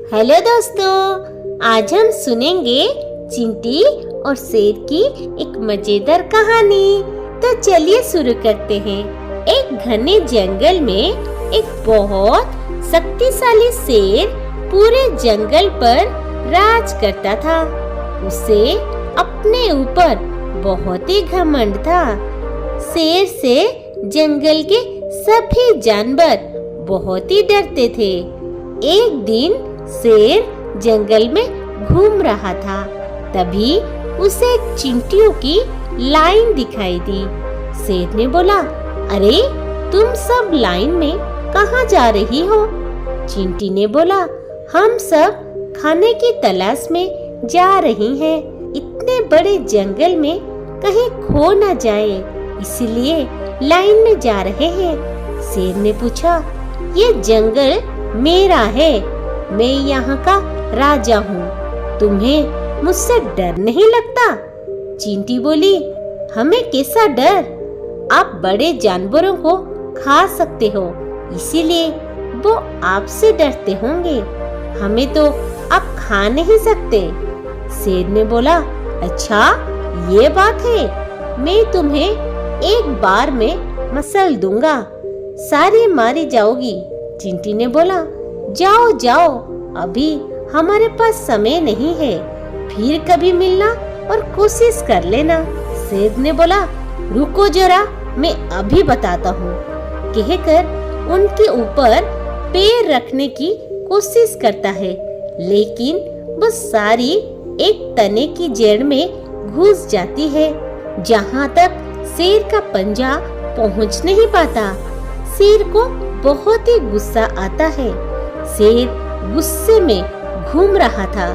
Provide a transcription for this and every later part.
Hello दोस्तों, आज हम सुनेंगे चिंटी और शेर की एक मजेदार कहानी। तो चलिए शुरू करते हैं। एक घने जंगल में एक बहुत शक्तिशाली शेर पूरे जंगल पर राज करता था। उसे अपने ऊपर बहुत ही घमंड था। शेर से जंगल के सभी जानवर बहुत ही डरते थे। एक दिन शेर जंगल में घूम रहा था, तभी उसे चींटियों की लाइन दिखाई दी। शेर ने बोला, अरे तुम सब लाइन में कहाँ जा रही हो? चींटी ने बोला, हम सब खाने की तलाश में जा रही हैं। इतने बड़े जंगल में कहीं खो न जाए, इसलिए लाइन में जा रहे हैं। शेर ने पूछा, ये जंगल मेरा है, मैं यहाँ का राजा हूँ, तुम्हें मुझसे डर नहीं लगता? चींटी बोली, हमें कैसा डर? आप बड़े जानवरों को खा सकते हो, इसीलिए वो आपसे डरते होंगे। हमें तो आप खा नहीं सकते। शेर ने बोला, अच्छा ये बात है, मैं तुम्हें एक बार में मसल दूंगा, सारी मारी जाओगी। चींटी ने बोला, जाओ जाओ, अभी हमारे पास समय नहीं है, फिर कभी मिलना और कोशिश कर लेना। शेर ने बोला, रुको जरा, मैं अभी बताता हूँ। कहकर उनके ऊपर पैर रखने की कोशिश करता है, लेकिन वो सारी एक तने की जड़ में घुस जाती है, जहाँ तक शेर का पंजा पहुँच नहीं पाता। शेर को बहुत ही गुस्सा आता है। शेर गुस्से में घूम रहा था,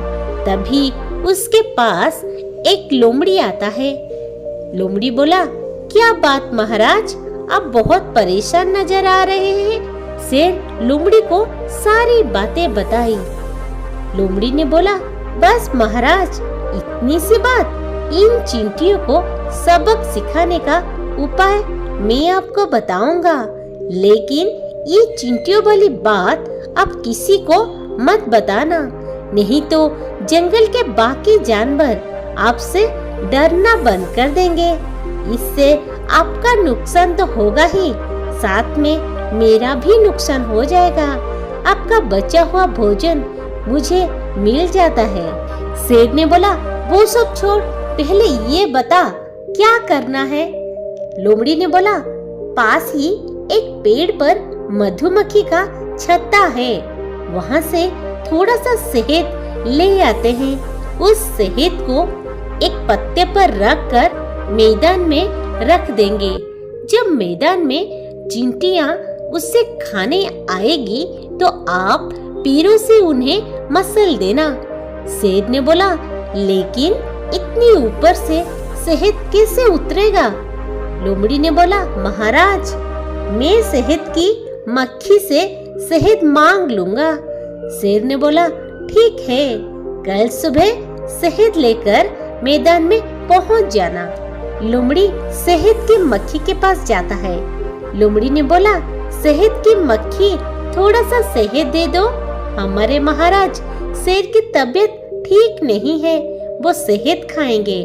तभी उसके पास एक लोमड़ी आता है। लोमड़ी बोला, क्या बात महाराज, आप बहुत परेशान नजर आ रहे हैं। शेर लोमड़ी को सारी बातें बताई। लोमड़ी ने बोला, बस महाराज, इतनी सी बात, इन चींटियों को सबक सिखाने का उपाय मैं आपको बताऊंगा, लेकिन ये चींटियों वाली बात अब किसी को मत बताना, नहीं तो जंगल के बाकी जानवर आपसे डरना बंद कर देंगे। इससे आपका नुकसान तो होगा ही, साथ में मेरा भी नुकसान हो जाएगा। आपका बचा हुआ भोजन मुझे मिल जाता है। शेर ने बोला, वो सब छोड़, पहले ये बता क्या करना है। लोमड़ी ने बोला, पास ही एक पेड़ पर मधुमक्खी का छत्ता है, वहाँ से थोड़ा सा शहद ले आते हैं। उस शहद को एक पत्ते पर रख कर मैदान में रख देंगे। जब मैदान में चींटियाँ उससे खाने आएगी तो आप पैरों से उन्हें मसल देना। शेर ने बोला, लेकिन इतनी ऊपर से शहद कैसे उतरेगा? लोमड़ी ने बोला, महाराज, मैं शहद की मक्खी से शहद मांग लूंगा। शेर ने बोला, ठीक है, कल सुबह शहद लेकर मैदान में पहुंच जाना। लोमड़ी शहद की मक्खी के पास जाता है। लोमड़ी ने बोला, शहद की मक्खी, थोड़ा सा शहद दे दो। हमारे महाराज, शेर की तबीयत ठीक नहीं है, वो शहद खाएंगे।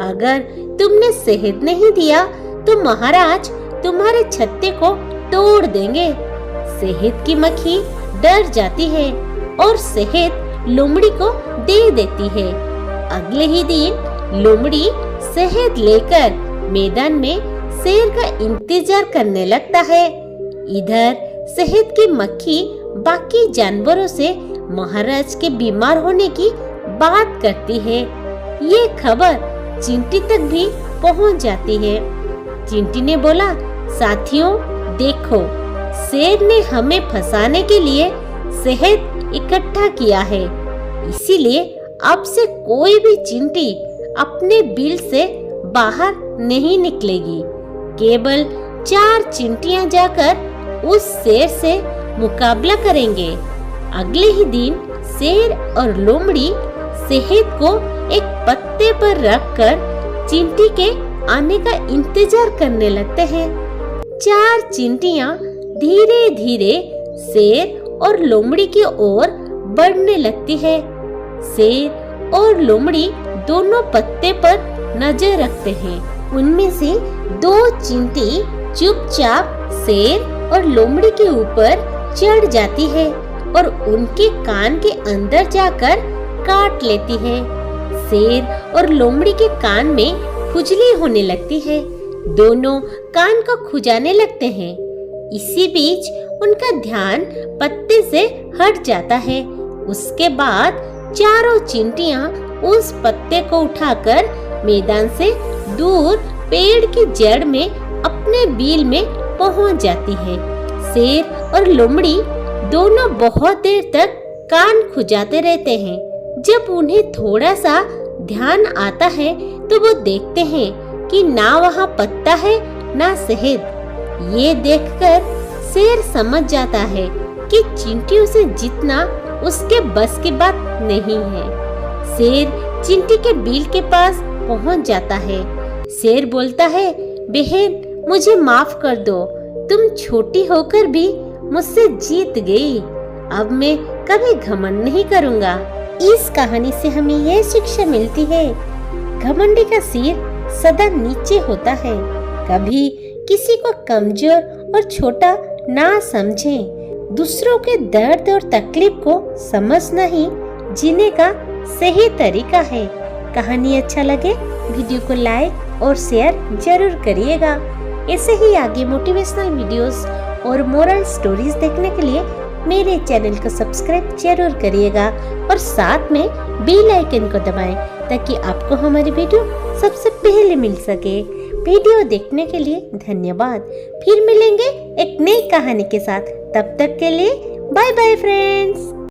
अगर तुमने शहद नहीं दिया तो महाराज तुम्हारे छत्ते को तोड़ देंगे। शहद की मक्खी डर जाती है और शहद लोमड़ी को दे देती है। अगले ही दिन लोमड़ी शहद लेकर मैदान में शेर का इंतजार करने लगता है। इधर शहद की मक्खी बाकी जानवरों से महाराज के बीमार होने की बात करती है। ये खबर चींटी तक भी पहुंच जाती है। चींटी ने बोला, साथियों देखो, शेर ने हमें फंसाने के लिए शहद इकट्ठा किया है, इसीलिए अब से कोई भी चींटी अपने बिल से बाहर नहीं निकलेगी। केवल 4 चींटियां जाकर उस शेर से मुकाबला करेंगे। अगले ही दिन शेर और लोमड़ी शहद को एक पत्ते पर रखकर चींटी के आने का इंतजार करने लगते हैं। 4 चींटियां धीरे धीरे शेर और लोमड़ी की ओर बढ़ने लगती है। शेर और लोमड़ी दोनों पत्ते पर नजर रखते हैं। उनमें से दो चींटी चुपचाप शेर और लोमड़ी के ऊपर चढ़ जाती है और उनके कान के अंदर जाकर काट लेती है। शेर और लोमड़ी के कान में खुजली होने लगती है। दोनों कान को खुजाने लगते हैं। इसी बीच उनका ध्यान पत्ते से हट जाता है। उसके बाद चारों चींटियां उस पत्ते को उठाकर मैदान से दूर पेड़ की जड़ में अपने बिल में पहुंच जाती है। शेर और लोमड़ी दोनों बहुत देर तक कान खुजाते रहते हैं। जब उन्हें थोड़ा सा ध्यान आता है तो वो देखते हैं कि ना वहाँ पत्ता है ना शहद। ये देखकर शेर समझ जाता है कि चींटियों से जीतना उसके बस की बात नहीं है। शेर चींटी के बिल के पास पहुंच जाता है। शेर बोलता है, बहन मुझे माफ कर दो, तुम छोटी होकर भी मुझसे जीत गई। अब मैं कभी घमंड नहीं करूँगा। इस कहानी से हमें यह शिक्षा मिलती है, घमंडी का सिर सदा नीचे होता है। कभी किसी को कमजोर और छोटा ना समझें। दूसरों के दर्द और तकलीफ को समझना ही जीने का सही तरीका है। कहानी अच्छा लगे वीडियो को लाइक और शेयर जरूर करिएगा। ऐसे ही आगे मोटिवेशनल वीडियोस और मोरल स्टोरीज देखने के लिए मेरे चैनल को सब्सक्राइब जरूर करिएगा और साथ में बेल आइकन को दबाएं ताकि आपको हमारी वीडियो सबसे पहले मिल सके। वीडियो देखने के लिए धन्यवाद। फिर मिलेंगे एक नई कहानी के साथ। तब तक के लिए बाय बाय फ्रेंड्स।